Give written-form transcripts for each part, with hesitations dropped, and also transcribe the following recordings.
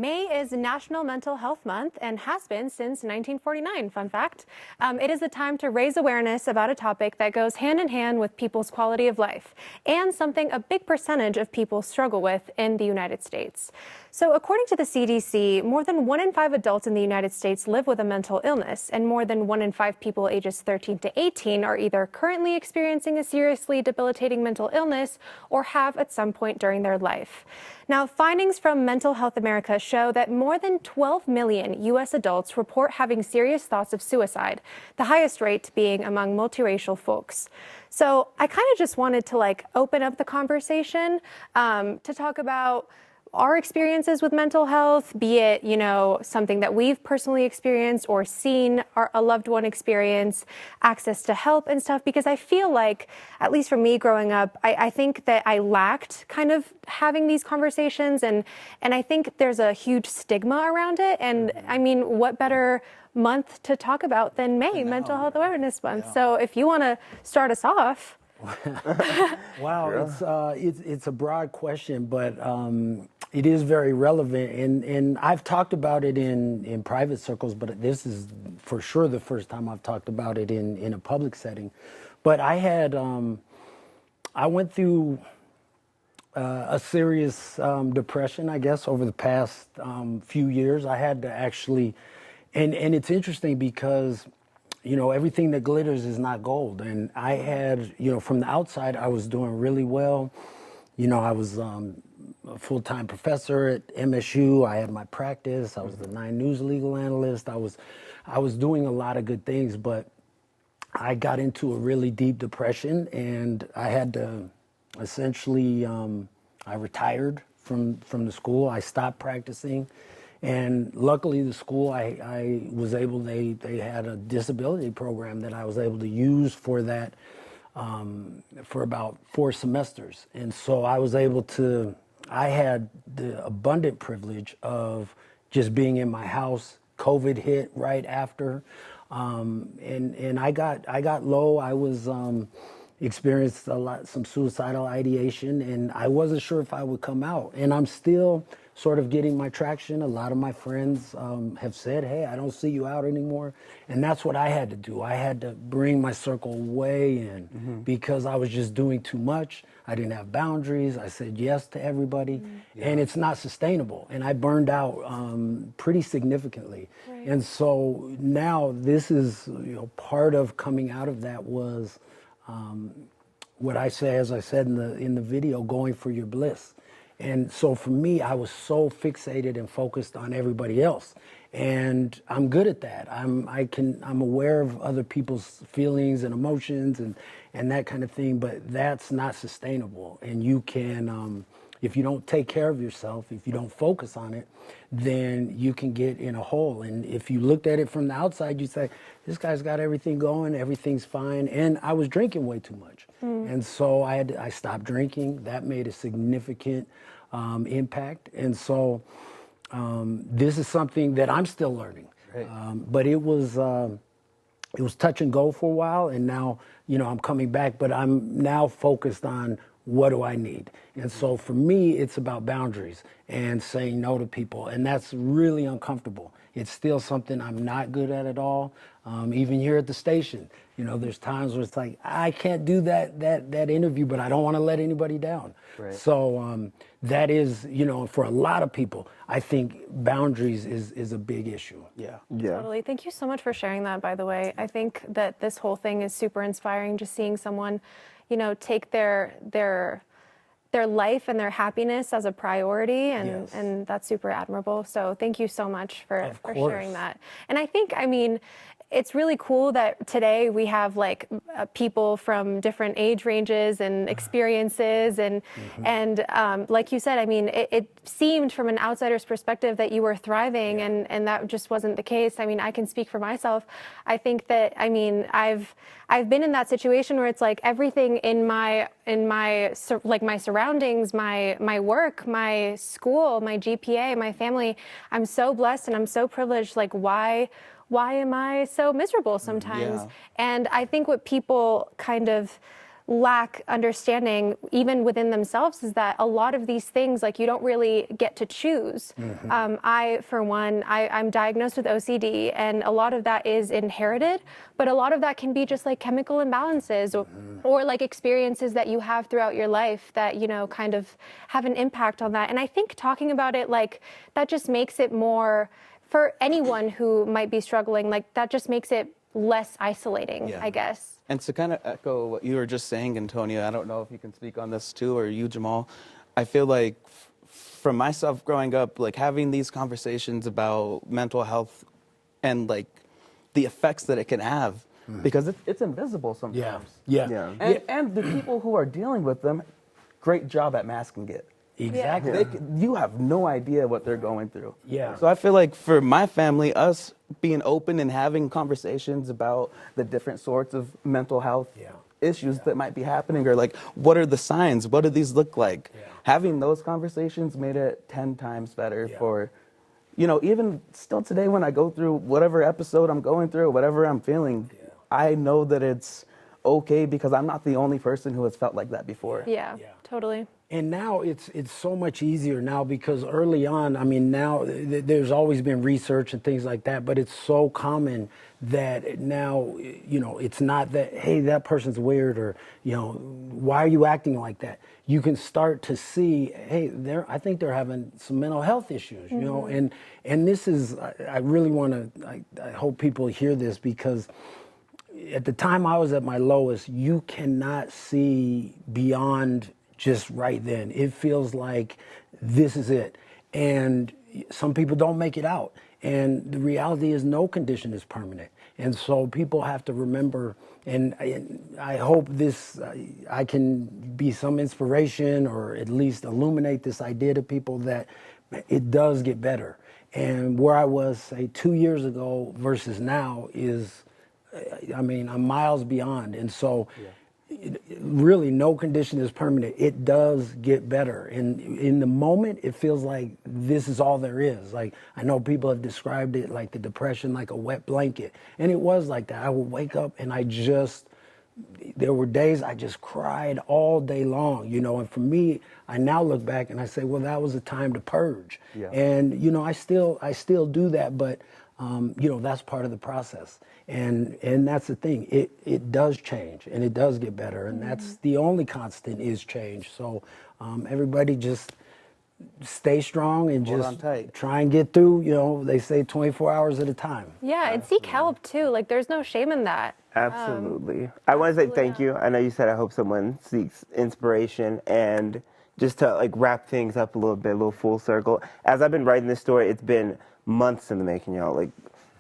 May is National Mental Health Month and has been since 1949, fun fact. It is a time to raise awareness about a topic that goes hand in hand with people's quality of life and something a big percentage of people struggle with in the United States. So according to the CDC, more than 1 in 5 adults in the United States live with a mental illness, and more than 1 in 5 people ages 13 to 18 are either currently experiencing a seriously debilitating mental illness or have at some point during their life. Now, findings from Mental Health America show that more than 12 million U.S. adults report having serious thoughts of suicide, the highest rate being among multiracial folks. So I kind of just wanted to open up the conversation to talk about our experiences with mental health, be it, something that we've personally experienced or seen a loved one experience, access to help and stuff, because I feel like, at least for me growing up, I think that I lacked kind of having these conversations, and I think there's a huge stigma around it. And I mean, what better month to talk about than May, Mental Health Awareness Month? Yeah. So if you want to start us off. Wow, yeah. It's a broad question, but it is very relevant, and I've talked about it in private circles, but this is for sure the first time I've talked about it in a public setting. But I had I went through a serious depression, I guess, over the past few years. I had to actually, and it's interesting because everything that glitters is not gold. And I had, from the outside, I was doing really well. I was a full-time professor at MSU. I had my practice. I was the 9 News legal analyst. I was doing a lot of good things, but I got into a really deep depression, and I had to essentially, I retired from the school. I stopped practicing. And luckily, the school I was able, they had a disability program that I was able to use for that for about 4 semesters. And so I was able to, I had the abundant privilege of just being in my house. COVID hit right after, and I got low. I was experienced some suicidal ideation, and I wasn't sure if I would come out. And I'm still sort of getting my traction. A lot of my friends have said, hey, I don't see you out anymore. And that's what I had to do. I had to bring my circle way in because I was just doing too much. I didn't have boundaries. I said yes to everybody, and it's not sustainable. And I burned out pretty significantly. Right. And so now this is, part of coming out of that was what I say, as I said in the video, going for your bliss. And so for me, I was so fixated and focused on everybody else. And I'm good at that. I'm aware of other people's feelings and emotions and that kind of thing, but that's not sustainable. And you can, if you don't take care of yourself, if you don't focus on it, then you can get in a hole. And if you looked at it from the outside, you say, this guy's got everything going, everything's fine. And I was drinking way too much. And so I stopped drinking. That made a significant impact. And so this is something that I'm still learning. Right. But it was touch and go for a while, and now I'm coming back, but I'm now focused on what do I need. And so for me, it's about boundaries and saying no to people, and that's really uncomfortable. It's still something I'm not good at all. Even here at the station, there's times where it's like, I can't do that interview, but I don't want to let anybody down. Right. So that is, for a lot of people, I think boundaries is a big issue. Yeah. Totally. Thank you so much for sharing that, by the way. I think that this whole thing is super inspiring, just seeing someone, take their life and their happiness as a priority, and that's super admirable. So thank you so much for sharing that. And I think, it's really cool that today we have people from different age ranges and experiences, and like you said, it seemed from an outsider's perspective that you were thriving, and that just wasn't the case. I can speak for myself. I think that I've been in that situation where it's like everything in my surroundings, my work, my school, my GPA, my family, I'm so blessed and I'm so privileged. Why am I so miserable sometimes? Yeah. And I think what people kind of lack understanding even within themselves is that a lot of these things, like, you don't really get to choose. I, for one, I'm diagnosed with OCD, and a lot of that is inherited, but a lot of that can be just like chemical imbalances or like experiences that you have throughout your life that, you know, kind of have an impact on that. And I think talking about it, like, that just makes it more, for anyone who might be struggling, like, that just makes it less isolating, I guess. And to kind of echo what you were just saying, Antonia, I don't know if you can speak on this too, or you, Jamal. I feel like for myself growing up, like, having these conversations about mental health and like the effects that it can have, because it's invisible sometimes. And the people who are dealing with them, great job at masking it. Exactly. You have no idea what they're going through. Yeah. So I feel like for my family, us being open and having conversations about the different sorts of mental health issues that might be happening, or like, what are the signs? What do these look like? Having those conversations made it 10 times better for, you know, even still today when I go through whatever episode I'm going through, whatever I'm feeling, I know that it's okay because I'm not the only person who has felt like that before. Yeah, totally. And now it's so much easier now, because early on, I mean, now there's always been research and things like that, but it's so common that now, you know, it's not that, hey, that person's weird, or, you know, why are you acting like that? You can start to see, hey, I think they're having some mental health issues, you know, and this is, I really want to, I hope people hear this, because at the time I was at my lowest, you cannot see beyond just right then. It feels like this is it. And some people don't make it out. And the reality is no condition is permanent. And so people have to remember, and I hope I can be some inspiration, or at least illuminate this idea to people that it does get better. And where I was, say, 2 years ago versus now is, I mean, I'm miles beyond. And so really no condition is permanent. It does get better. And in the moment, it feels like this is all there is. Like, I know people have described it like the depression, like a wet blanket. And it was like that. I would wake up and there were days I just cried all day long, you know. And for me, I now look back and I say, well, that was a time to purge. And, you know, I still do that, but you know, that's part of the process. And that's the thing. It does change, and it does get better. And that's the only constant is change. So everybody just stay strong and just try and get through, you know, they say 24 hours at a time. Yeah, and seek help too. Like, there's no shame in that. Absolutely. I want to say thank you. I know you said I hope someone seeks inspiration, and just to like wrap things up a little bit, a little full circle. As I've been writing this story, it's been months in the making, y'all. Like,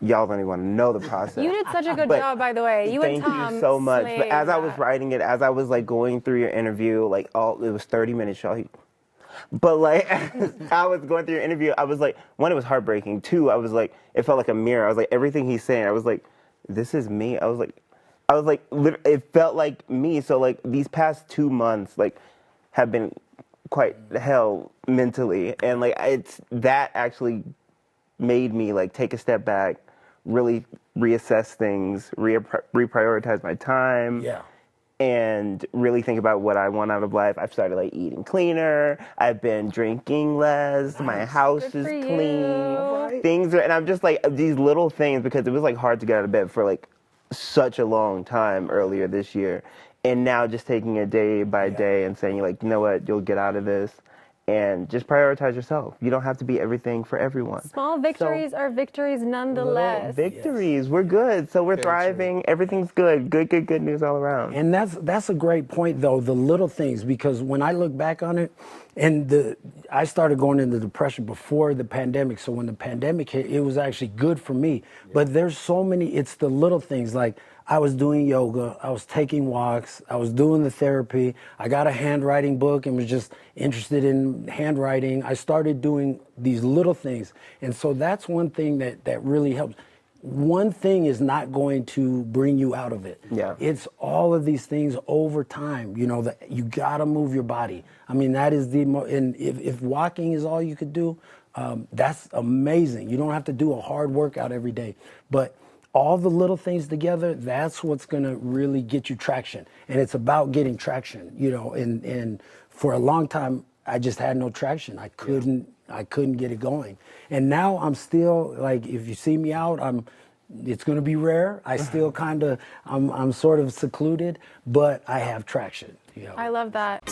y'all don't even want to know the process. You did such a good job, by the way. You and Tom. Thank you so much. But as I was writing it, as I was like going through your interview, like it was 30 minutes, y'all. But like, as I was going through your interview, I was like, one, it was heartbreaking. Two, I was like, it felt like a mirror. I was like, everything he's saying, I was like, this is me. I was like, it felt like me. So like these past 2 months, like, have been quite hell mentally, and like that actually made me like take a step back, really reassess things, reprioritize my time. And really think about what I want out of life. I've started like eating cleaner. I've been drinking less. My house is clean. Things are, and I'm just like these little things, because it was like hard to get out of bed for like such a long time earlier this year. And now just taking it day by day and saying, like, you know what, you'll get out of this. And just prioritize yourself. You don't have to be everything for everyone. Small victories are victories nonetheless. Victories. We're good. So we're thriving. Everything's good. Good news all around. And that's a great point, though, the little things, because when I look back on it, and I started going into depression before the pandemic. So when the pandemic hit, it was actually good for me. But there's so many, it's the little things, like I was doing yoga, I was taking walks, I was doing the therapy, I got a handwriting book and was just interested in handwriting. I started doing these little things. And so that's one thing that really helps. One thing is not going to bring you out of it. It's all of these things over time, you know, that you gotta move your body. I mean, that is and if walking is all you could do, that's amazing. You don't have to do a hard workout every day. But all the little things together, that's what's going to really get you traction. And it's about getting traction, you know, and for a long time, I just had no traction. I couldn't get it going. And now I'm still, like, if you see me out, it's going to be rare. I still kind of, I'm sort of secluded, but I have traction. You know? I love that.